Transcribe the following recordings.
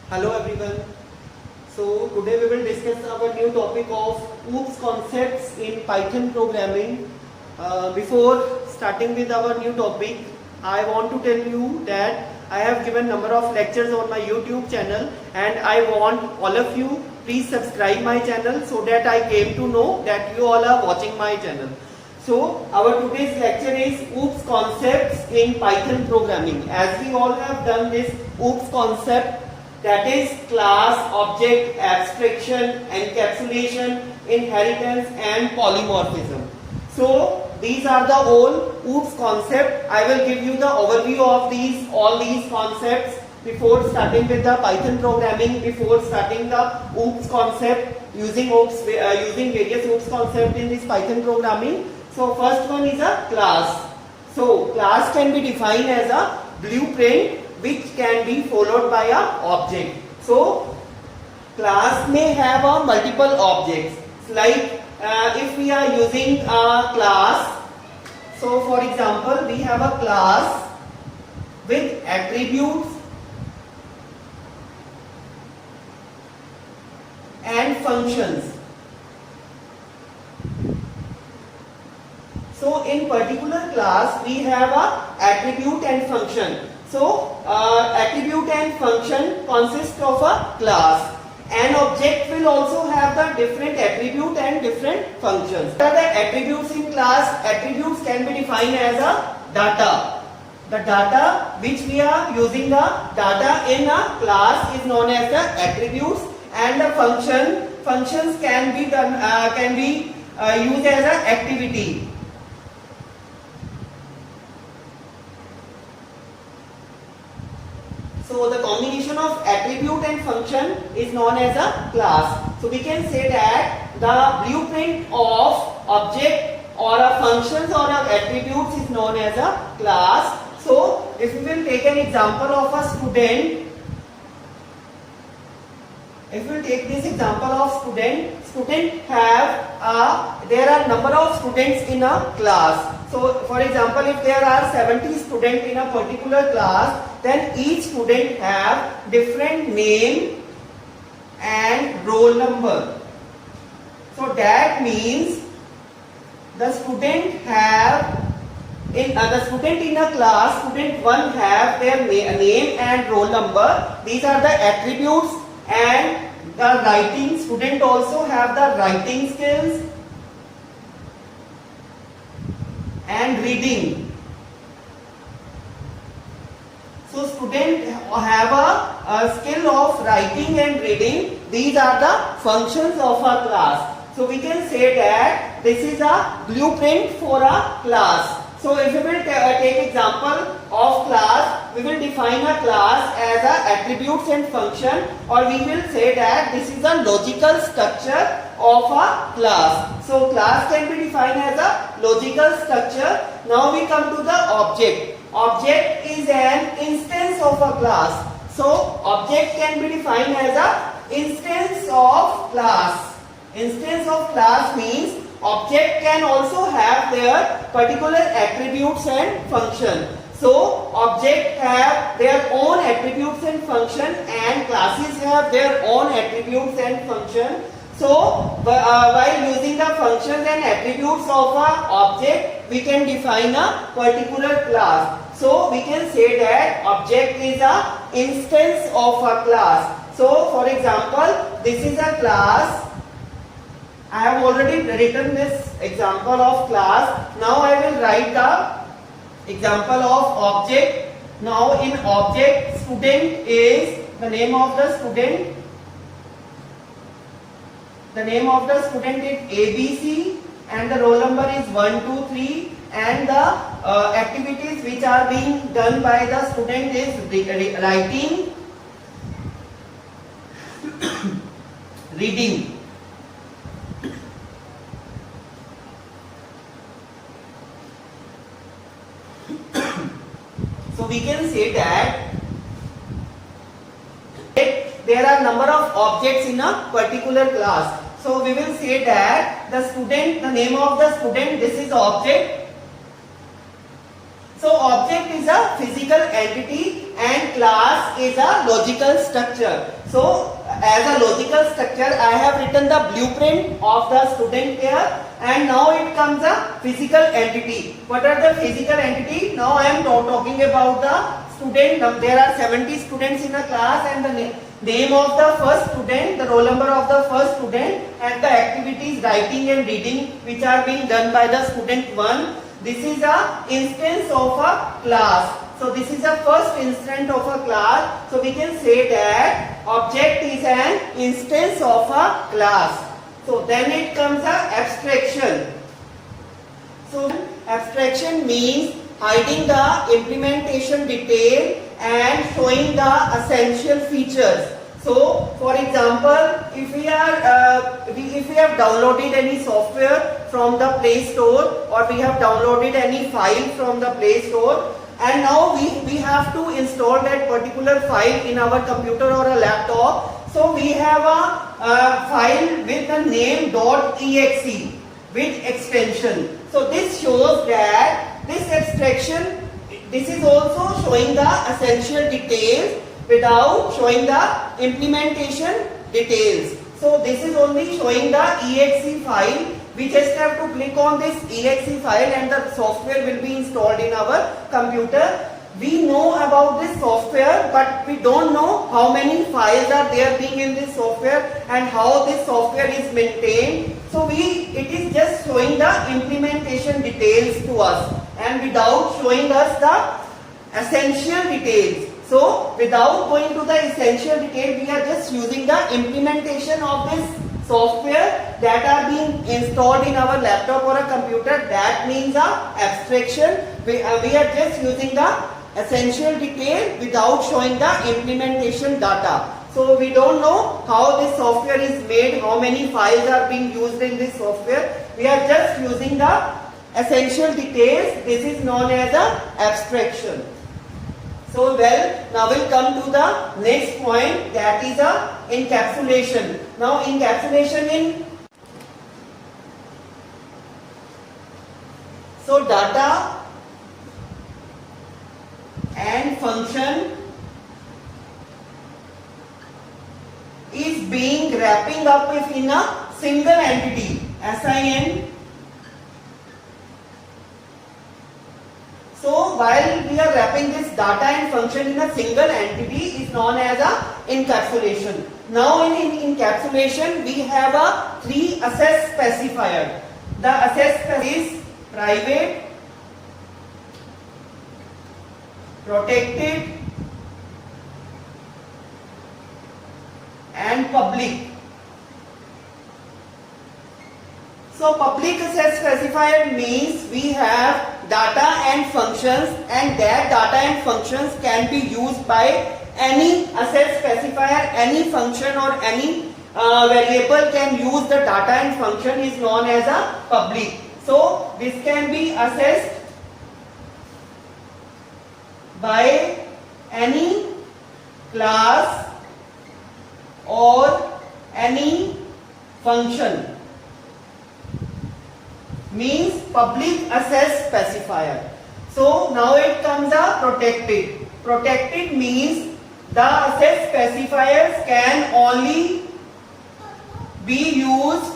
Hello everyone. So today we will discuss our new topic of OOPS concepts in Python programming. Before starting with our new topic, I want to tell you that I have given number of lectures on my YouTube channel and I want all of you please subscribe my channel so that I came to know that you all are watching my channel. So our today's lecture is OOPS concepts in Python programming. As we all have done this OOPS concept, that is class, object, abstraction, encapsulation, inheritance and polymorphism. So these are the all OOPS concept. I will give you the overview of all these concepts before starting with the Python programming, before starting the OOPS concept using various OOPS concept in this Python programming. So first one is a class. So class can be defined as a blueprint which can be followed by a object. So class may have a multiple objects, like if we are using a class. So for example, we have a class with attributes and functions. So in particular class we have a attribute and function. So attribute and function consist of a class. An object will also have the different attribute and different functions. What are the attributes in class? Attributes can be defined as a data. The data which we are using, the data in a class is known as the attributes, and the functions can be used as an activity. So the combination of attribute and function is known as a class. So we can say that the blueprint of object or a functions or a attributes is known as a class. So if we will take an example of a student, if we take this example of student have there are number of students in a class. So for example, if there are 70 students in a particular class, then each student have different name and roll number. So that means the student in a class, student 1 have their name and roll number. These are the attributes, and the writing, student also have the writing skills and reading. So student have a skill of writing and reading. These are the functions of a class. So we can say that this is a blueprint for a class. So if we will take example of class, we will define a class as a attributes and function, or we will say that this is a logical structure of a class. So class can be defined as a logical structure. Now we come to the object. Object is an instance of a class. So object can be defined as a instance of class. Instance of class means object can also have their particular attributes and function. So object have their own attributes and function, and classes have their own attributes and function. So while using the functions and attributes of an object, we can define a particular class. So we can say that object is a instance of a class. So for example, this is a class. I have already written this example of class. Now I will write the example of object. Now in object, student is the name of the student. The name of the student is ABC, and the roll number is 1, 2, 3, and the activities which are being done by the student is writing, reading. So we can say that there are number of objects in a particular class. So we will say that the student, the name of the student, this is object. So object is a physical entity and class class is a logical structure. So as a logical structure, I have written the blueprint of the student here, and now it comes a physical entity. What are the physical entity? Now I am talking about the student. There are 70 students in a class, and the name of the first student, the roll number of the first student, and the activities writing and reading which are being done by the student 1. This is a instance of a class. So this is the first instance of a class. So we can say that object is an instance of a class. So then it comes a abstraction. So abstraction means hiding the implementation detail and showing the essential features. So for example, if we have downloaded any software from the Play Store, or we have downloaded any file from the Play Store, and now we have to install that particular file in our computer or a laptop. So we have a file with the name .exe with extension. So this shows that this abstraction, this is also showing the essential details without showing the implementation details. So this is only showing the exe file. We just have to click on this exe file and the software will be installed in our computer. We know about this software, but we don't know how many files are there being in this software and how this software is maintained. So it is just showing the implementation details to us, and without showing us the essential details. So without going to the essential detail, we are just using the implementation of this software that are being installed in our laptop or a computer. That means a abstraction. We are just using the essential detail without showing the implementation data. So we don't know how this software is made, how many files are being used in this software. We are just using the essential details. This is known as a abstraction. So now we'll come to the next point, that is a encapsulation. Now encapsulation in data and function is being wrapping up in a single entity, SIN. So while we are wrapping this data and function in a single entity is known as a encapsulation. Now in encapsulation we have a 3 access specifier. The access is private, protected and public. So public access specifier means we have data and functions, and that data and functions can be used by any access specifier. Any function or any variable can use the data and function is known as a public. So this can be accessed by any class or any function. Means public access specifier. So now it comes a protected. Protected means the access specifiers can only be used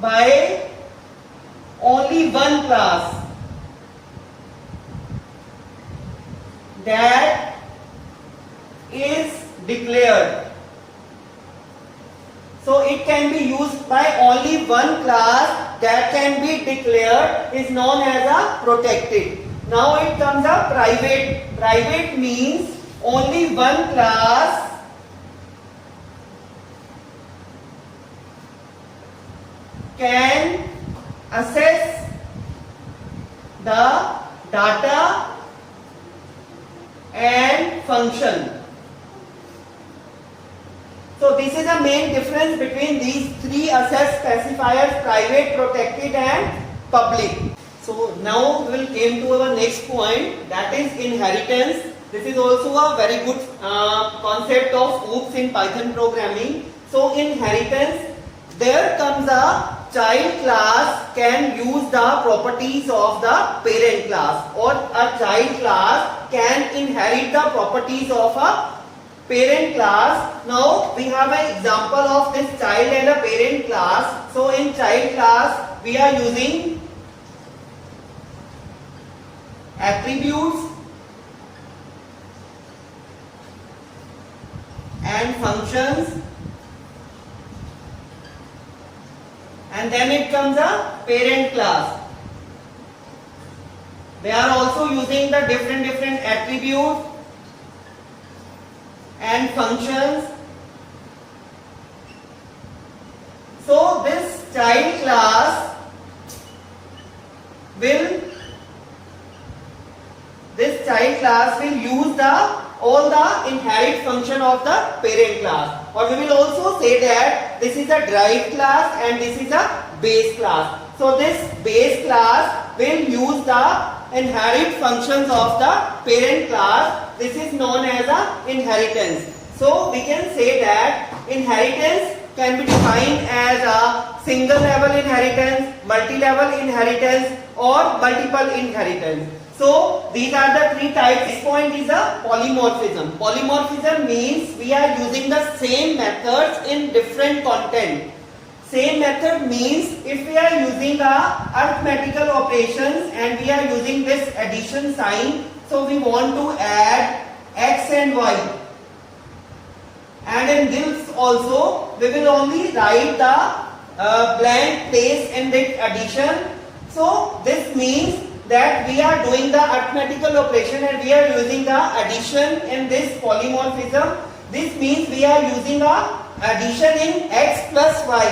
by only one class that is declared. So it can be used by only one class that can be declared is known as a protected. Now it comes a private. Private means only one class can access the data and function. So this is the main difference between these 3 access specifiers: private, protected and public. So now we will came to our next point, that is inheritance. This is also a very good concept of OOPS in Python programming. So inheritance, there comes a child class can use the properties of the parent class, or a child class can inherit the properties of a parent class. Now we have an example of this child and a parent class. So in child class we are using attributes and functions, and then it comes a parent class. They are also using the different attributes and functions. So this child class will use all the inherit function of the parent class, or we will also say that this is a derived class and this is a base class. So this base class will use the inherit functions of the parent class. This is known as a inheritance. So we can say that inheritance can be defined as a single level inheritance, multi-level inheritance, or multiple inheritance. So these are the three types. This point is a polymorphism. Polymorphism means we are using the same methods in different content. Same method means if we are using a arithmetical operations and we are using this addition sign, so we want to add x and y. And in this also we will only write the blank place in the addition. So this means that we are doing the arithmetical operation and we are using the addition in this polymorphism. This means we are using a addition in x plus y,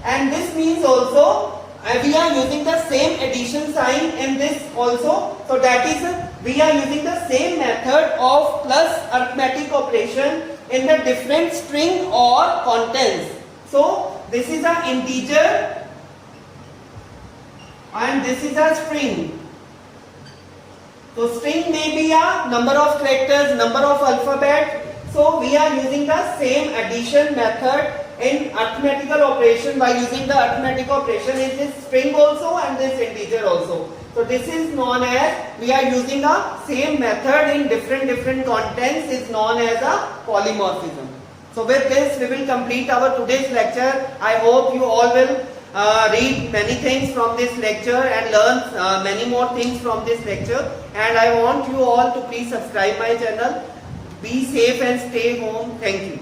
and this means also we are using the same addition sign in this also. So that is we are using the same method of plus arithmetic operation in the different string or contents. So this is an integer and this is a string. So string may be a number of characters, number of alphabet. So we are using the same addition method in arithmetical operation by using the arithmetic operation in this string also and this integer also. So this is known as we are using a same method in different contents is known as a polymorphism. So with this we will complete our today's lecture. I hope you all will read many things from this lecture and learn many more things from this lecture, and I want you all to please subscribe my channel. Be safe and stay home. Thank you.